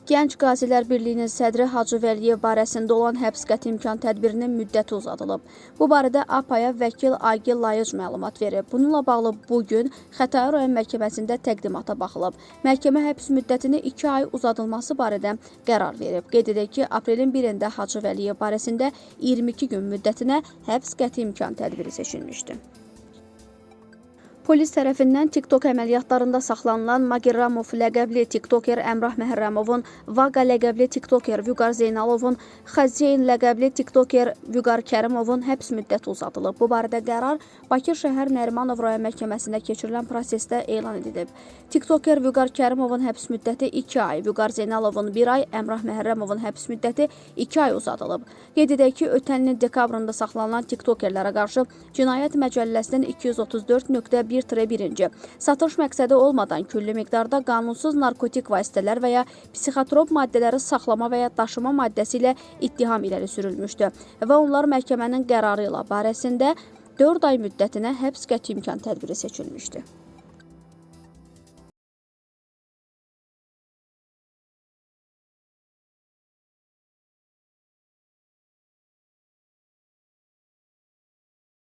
Gənc Qazilər Birliyinin sədri Hacı Vəliyev barəsində olan həbs qəti imkan tədbirinin müddəti uzadılıb. Bu barədə APAya vəkil Agil Layıc məlumat verib. Bununla bağlı bugün Xətai rayon məhkəməsində təqdimata baxılıb. Məhkəmə həbs müddətini 2 ay uzadılması barədə qərar verib. Qeyd edək ki, aprelin 1-də Hacı Vəliyev barəsində 22 gün müddətinə həbs qəti imkan tədbiri seçilmişdi. Polis tərəfindən TikTok əməliyyatlarında saxlanılan Magirramov ləqəbli TikToker Əmrah Məhərrəmovun, Vaqa ləqəbli TikToker Vüqar Zeynalovun, Xazeyn ləqəbli TikToker Vüqar Kərimovun həbs müddəti uzadılıb. Bu barədə qərar Bakı şəhər Nərimanov rayon məhkəməsində keçirilən prosesdə elan edilib. TikToker Vüqar Kərimovun həbs müddəti 2 ay, Vüqar Zeynalovun 1 ay, Əmrah Məhərrəmovun həbs müddəti 2 ay uzadılıb. Qeyd edək ki, ötən ilin dekabrında saxlanılan TikTokerlərə qarşı Cinayət Məcəlləsinin 234.1-1. Satış məqsədi olmadan külli miqdarda qanunsuz narkotik vasitələr və ya psixotrop maddələri saxlama və ya daşıma maddəsi ilə ittiham irəli sürülmüşdü və onlar məhkəmənin qərarı ilə barəsində 4 ay müddətinə həbs qəti imkan tədbiri seçilmişdi.